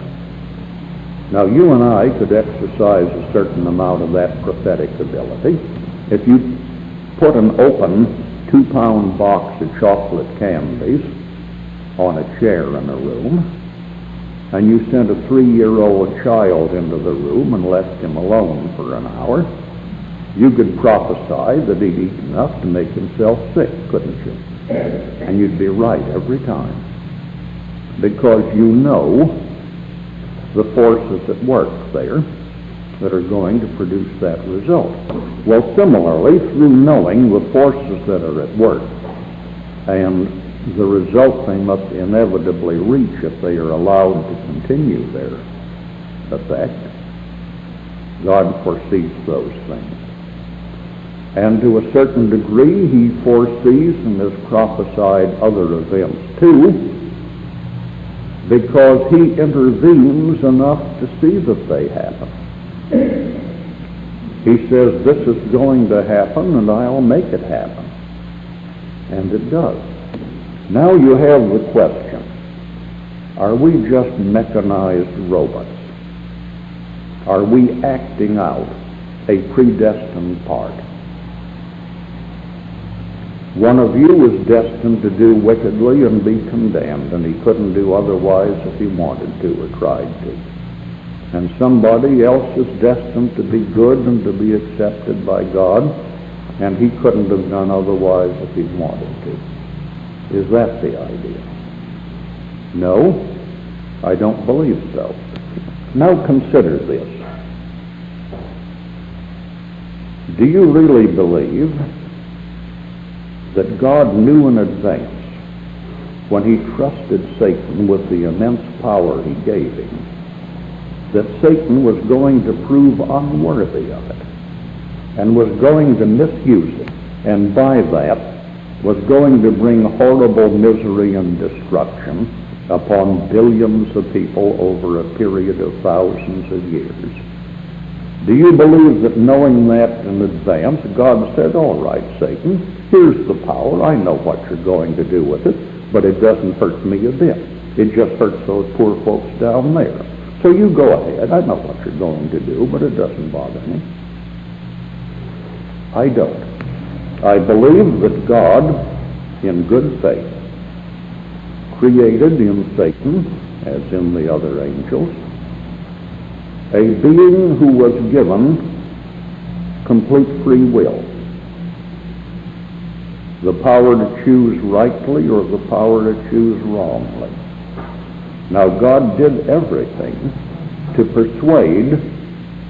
Now you and I could exercise a certain amount of that prophetic ability. If you put an open 2-pound box of chocolate candies on a chair in a room, and you sent a 3-year-old child into the room and left him alone for an hour, you could prophesy that he'd eat enough to make himself sick, couldn't you? And you'd be right every time, because you know the forces at work there that are going to produce that result. Well, similarly, through knowing the forces that are at work and the result they must inevitably reach if they are allowed to continue their effect, God foresees those things. And to a certain degree, he foresees and has prophesied other events too, because he intervenes enough to see that they happen. He says, this is going to happen, and I'll make it happen. And it does. Now you have the question, are we just mechanized robots? Are we acting out a predestined part? One of you was destined to do wickedly and be condemned, and he couldn't do otherwise if he wanted to or tried to. And somebody else is destined to be good and to be accepted by God, and he couldn't have done otherwise if he wanted to. Is that the idea? No, I don't believe so. Now consider this. Do you really believe that God knew in advance, when he trusted Satan with the immense power he gave him, that Satan was going to prove unworthy of it, and was going to misuse it, and by that was going to bring horrible misery and destruction upon billions of people over a period of thousands of years? Do you believe that knowing that in advance, God said, all right, Satan, here's the power, I know what you're going to do with it, but it doesn't hurt me a bit. It just hurts those poor folks down there. So you go ahead, I know what you're going to do, but it doesn't bother me. I don't. I believe that God, in good faith, created in Satan, as in the other angels, a being who was given complete free will. The power to choose rightly or the power to choose wrongly. Now God did everything to persuade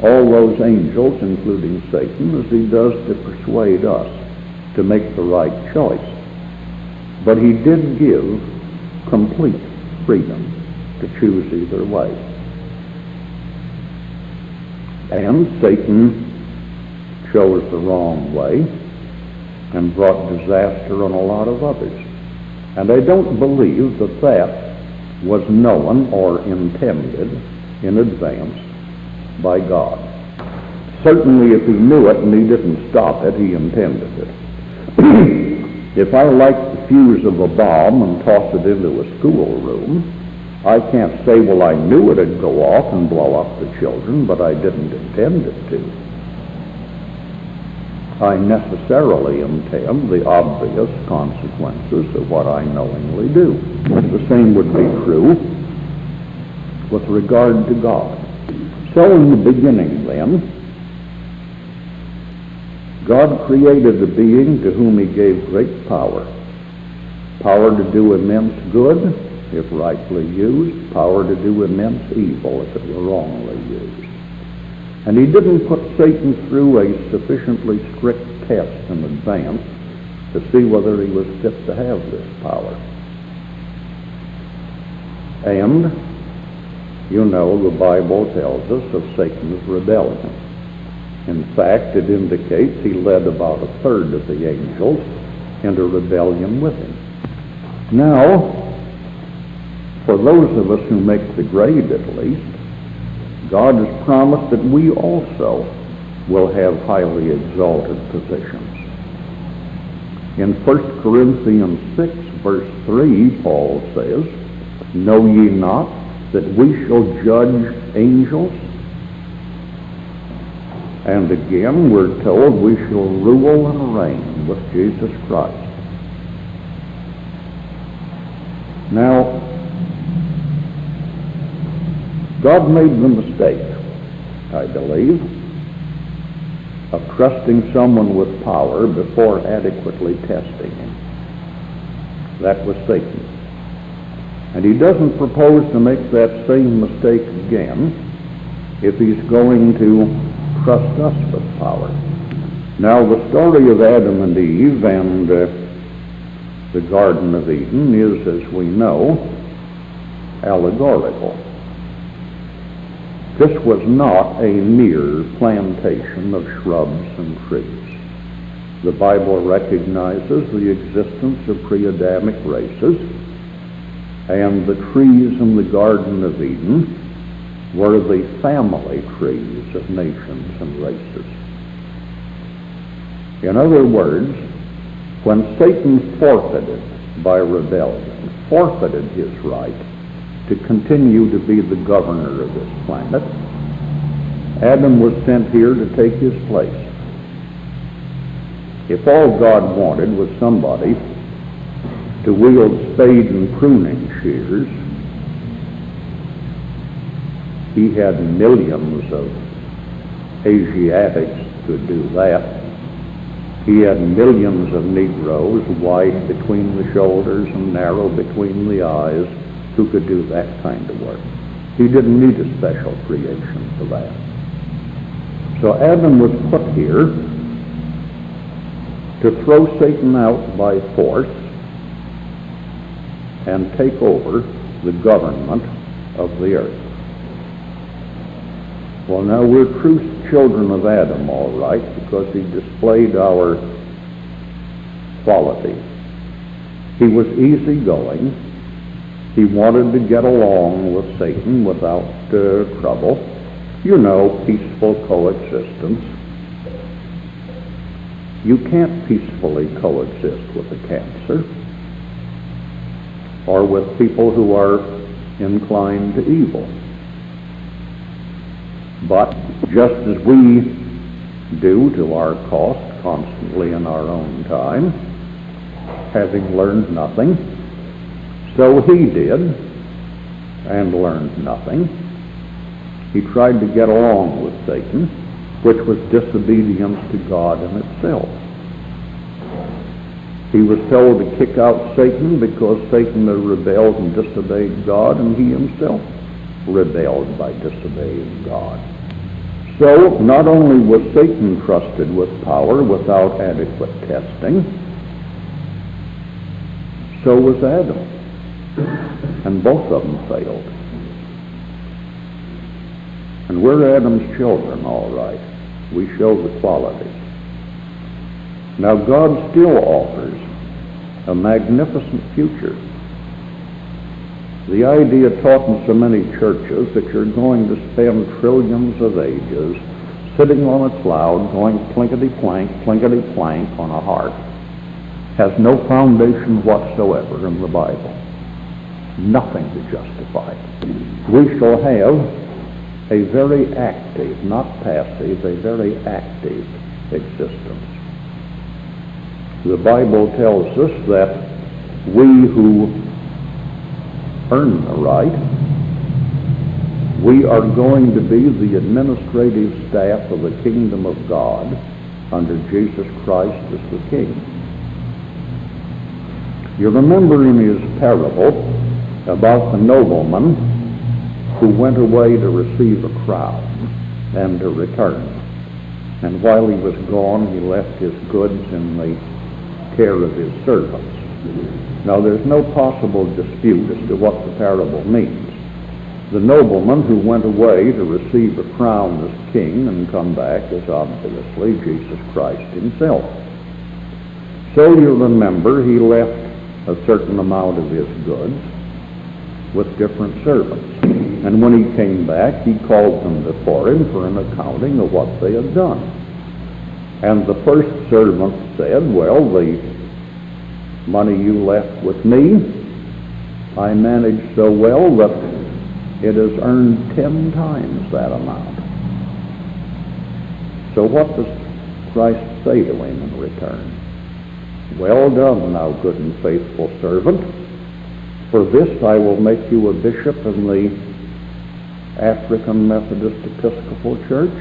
all those angels, including Satan, as he does to persuade us to make the right choice. But he did give complete freedom to choose either way. And Satan chose the wrong way, and brought disaster on a lot of others. And I don't believe that that was known or intended in advance by God. Certainly if he knew it and he didn't stop it, he intended it. If I light the fuse of a bomb and toss it into a schoolroom, I can't say, well, I knew it'd go off and blow up the children, but I didn't intend it to. I necessarily intend the obvious consequences of what I knowingly do. The same would be true with regard to God. So in the beginning, then, God created a being to whom he gave great power. Power to do immense good, if rightly used, power to do immense evil, if it were wrongly used. And he didn't put Satan through a sufficiently strict test in advance to see whether he was fit to have this power. And, you know, the Bible tells us of Satan's rebellion. In fact, it indicates he led about a third of the angels into rebellion with him. Now, for those of us who make the grade at least, God has promised that we also will have highly exalted positions. In 1 Corinthians 6, verse 3, Paul says, "Know ye not that we shall judge angels?" And again, we're told we shall rule and reign with Jesus Christ. Now, God made the mistake, I believe, of trusting someone with power before adequately testing him. That was Satan. And he doesn't propose to make that same mistake again if he's going to trust us with power. Now, the story of Adam and Eve and the Garden of Eden is, as we know, allegorical. This was not a mere plantation of shrubs and trees. The Bible recognizes the existence of pre-Adamic races, and the trees in the Garden of Eden were the family trees of nations and races. In other words, when Satan forfeited by rebellion, forfeited his right to continue to be the governor of this planet, Adam was sent here to take his place. If all God wanted was somebody to wield spade and pruning shears, he had millions of Asiatics to do that. He had millions of Negroes, wide between the shoulders and narrow between the eyes, who could do that kind of work. He didn't need a special creation for that. So Adam was put here to throw Satan out by force and take over the government of the earth. Well, now, we're true children of Adam, all right, because he displayed our qualities. He was easygoing. He wanted to get along with Satan without trouble. You know, peaceful coexistence. You can't peacefully coexist with a cancer or with people who are inclined to evil. But just as we do to our cost constantly in our own time, having learned nothing, so he did and learned nothing. He tried to get along with Satan, which was disobedience to God in itself. He was told to kick out Satan because Satan had rebelled and disobeyed God, and he himself rebelled by disobeying God. So, not only was Satan trusted with power without adequate testing, so was Adam. And both of them failed. And we're Adam's children, all right. We show the qualities. Now God still offers a magnificent future. The idea taught in so many churches that you're going to spend trillions of ages sitting on a cloud going plinkety-plank on a harp has no foundation whatsoever in the Bible. Nothing to justify it. We shall have a very active, not passive, a very active existence. The Bible tells us that we who earn the right, we are going to be the administrative staff of the kingdom of God under Jesus Christ as the King. You remember in his parable about the nobleman who went away to receive a crown and to return. And while he was gone, he left his goods in the care of his servants. Now, there's no possible dispute as to what the parable means. The nobleman who went away to receive a crown as king and come back is obviously Jesus Christ himself. So you remember he left a certain amount of his goods with different servants. And when he came back, he called them before him for an accounting of what they had done. And the first servant said, well, the money you left with me, I managed so well that it has earned 10 times that amount. So what does Christ say to him in return? Well done, thou good and faithful servant. For this I will make you a bishop in the African Methodist Episcopal Church?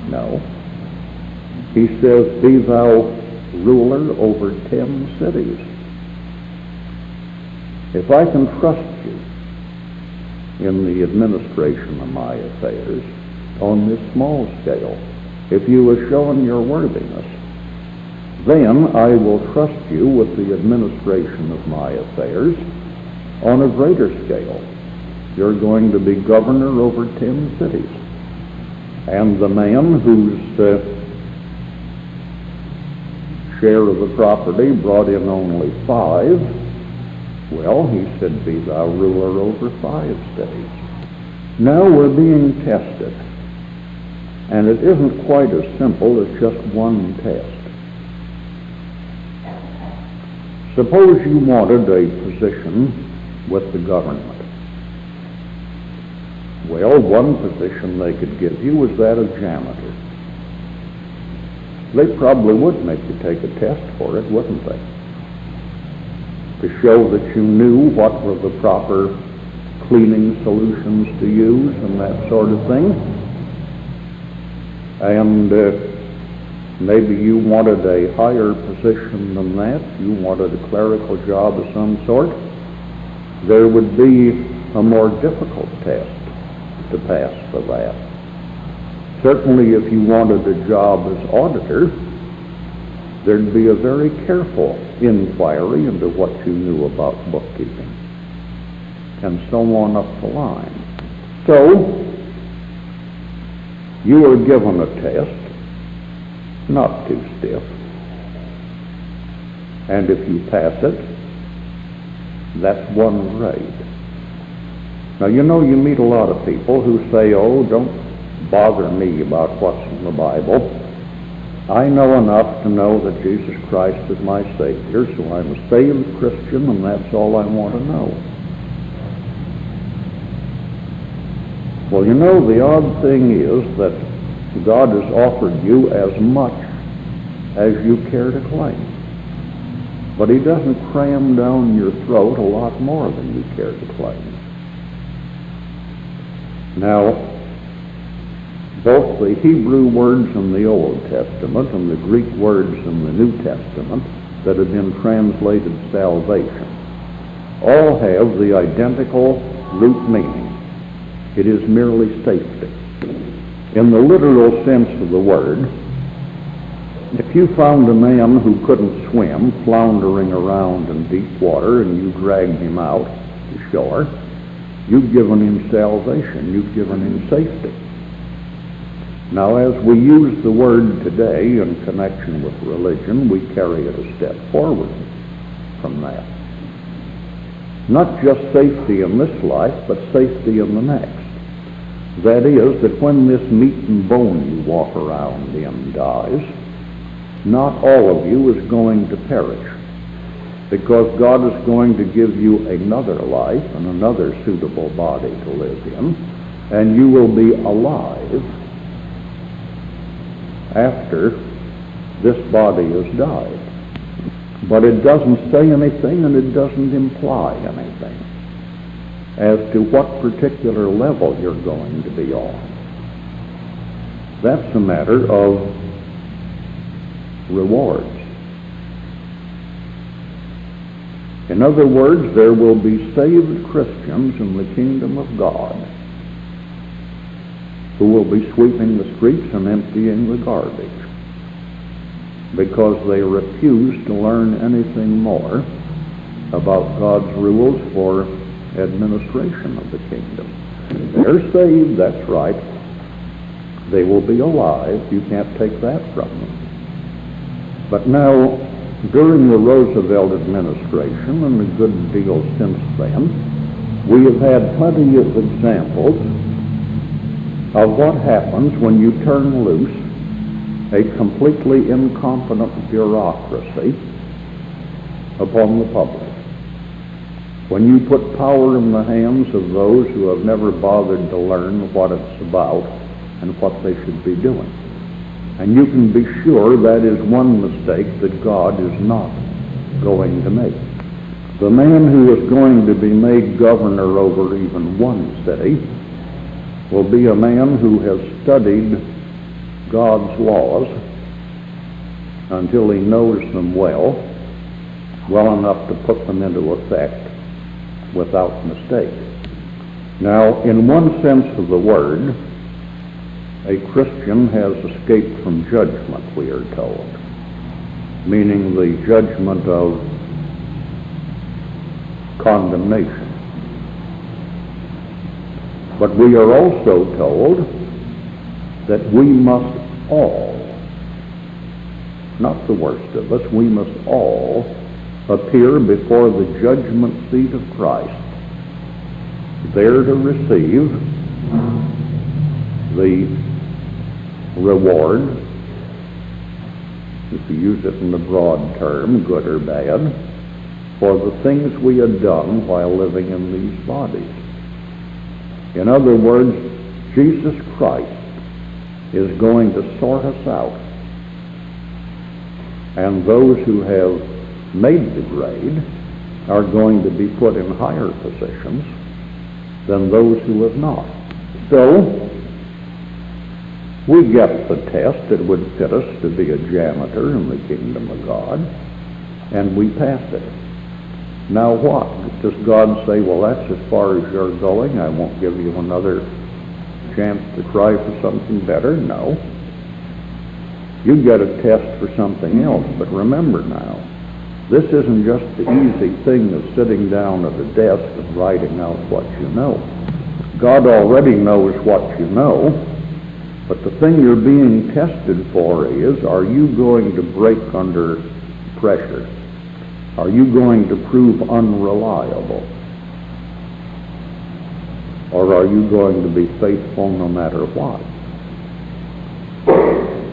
No. He says, be thou ruler over 10 cities. If I can trust you in the administration of my affairs on this small scale, if you have shown your worthiness, then I will trust you with the administration of my affairs on a greater scale. You're going to be governor over 10 cities. And the man whose share of the property brought in only 5, well, he said, be thou ruler over 5 cities. Now we're being tested. And it isn't quite as simple as just one test. Suppose you wanted a position with the government. Well, one position they could give you was that of janitor. They probably would make you take a test for it, wouldn't they? To show that you knew what were the proper cleaning solutions to use and that sort of thing. And maybe you wanted a higher position than that. You wanted a clerical job of some sort. There would be a more difficult test to pass for that. Certainly if you wanted a job as auditor, there'd be a very careful inquiry into what you knew about bookkeeping, and so on up the line. So, you are given a test, not too stiff, and if you pass it, that's one grade. Now, you know, you meet a lot of people who say, oh, don't bother me about what's in the Bible. I know enough to know that Jesus Christ is my Savior, so I'm a saved Christian, and that's all I want to know. Well, you know, the odd thing is that God has offered you as much as you care to claim. But he doesn't cram down your throat a lot more than you care to claim. Now, both the Hebrew words in the Old Testament and the Greek words in the New Testament that have been translated salvation all have the identical root meaning. It is merely safety. In the literal sense of the word, if you found a man who couldn't swim floundering around in deep water and you dragged him out to shore, you've given him salvation. You've given him safety. Now, as we use the word today in connection with religion, we carry it a step forward from that. Not just safety in this life, but safety in the next. That is, that when this meat and bone you walk around in dies, not all of you is going to perish, because God is going to give you another life and another suitable body to live in, and you will be alive after this body has died. But it doesn't say anything, and it doesn't imply anything as to what particular level you're going to be on. That's a matter of rewards. In other words, there will be saved Christians in the kingdom of God who will be sweeping the streets and emptying the garbage because they refuse to learn anything more about God's rules for administration of the kingdom. They're saved, that's right. They will be alive. You can't take that from them. But now, during the Roosevelt administration, and a good deal since then, we have had plenty of examples of what happens when you turn loose a completely incompetent bureaucracy upon the public. When you put power in the hands of those who have never bothered to learn what it's about and what they should be doing. And you can be sure that is one mistake that God is not going to make. The man who is going to be made governor over even one city will be a man who has studied God's laws until he knows them well enough to put them into effect without mistake. Now, in one sense of the word, a Christian has escaped from judgment, we are told, meaning the judgment of condemnation. But we are also told that we must all, not the worst of us, we must all appear before the judgment seat of Christ, there to receive the reward, if you use it in the broad term, good or bad, for the things we had done while living in these bodies. In other words, Jesus Christ is going to sort us out. And those who have made the grade are going to be put in higher positions than those who have not. So, we get the test. It would fit us to be a janitor in the kingdom of God, and we pass it. Now what? Does God say, well, that's as far as you're going, I won't give you another chance to try for something better? No. You get a test for something else, but remember now, this isn't just the easy thing of sitting down at a desk and writing out what you know. God already knows what you know, but the thing you're being tested for is, are you going to break under pressure? Are you going to prove unreliable? Or are you going to be faithful no matter what?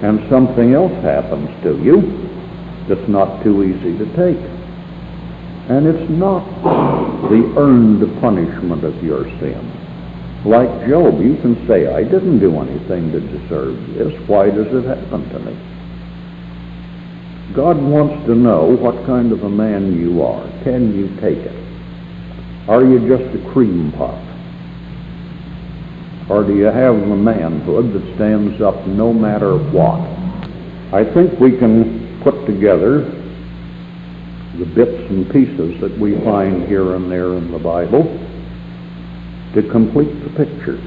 And something else happens to you that's not too easy to take. And it's not the earned punishment of your sin. Like Job, you can say, I didn't do anything to deserve this. Why does it happen to me? God wants to know what kind of a man you are. Can you take it? Are you just a cream puff? Or do you have the manhood that stands up no matter what? I think we can put together the bits and pieces that we find here and there in the Bible to complete the picture.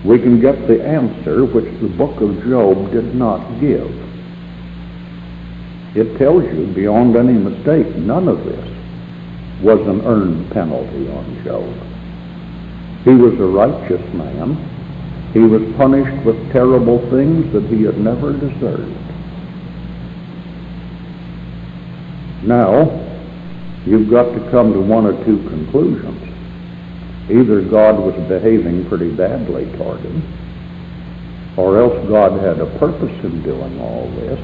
We can get the answer which the book of Job did not give. It tells you beyond any mistake, none of this was an earned penalty on Job. He was a righteous man. He was punished with terrible things that he had never deserved. Now, you've got to come to one or two conclusions. Either God was behaving pretty badly toward him, or else God had a purpose in doing all this.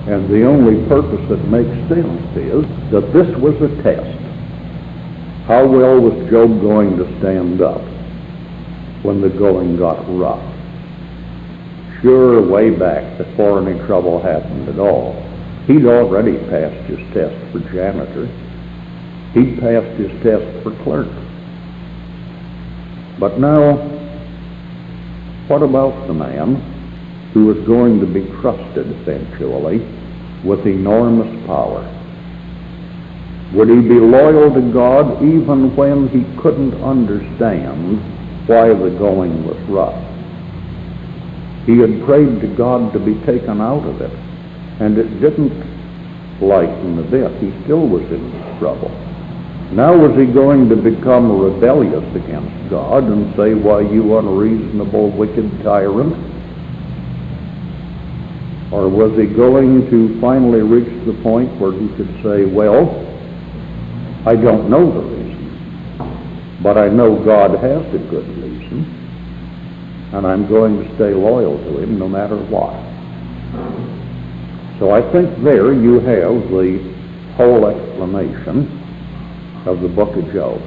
And the only purpose that makes sense is that this was a test. How well was Job going to stand up when the going got rough? Sure, way back, before any trouble happened at all, he'd already passed his test for janitor. He'd passed his test for clerk. But now, what about the man who was going to be trusted eventually with enormous power? Would he be loyal to God even when he couldn't understand why the going was rough? He had prayed to God to be taken out of it, and it didn't lighten a bit. He still was in trouble. Now was he going to become rebellious against God and say, "Why, you unreasonable, wicked tyrant"? Or was he going to finally reach the point where he could say, "Well, I don't know the reason, but I know God has a good reason, and I'm going to stay loyal to him no matter what"? So I think there you have the whole explanation of the book of Job.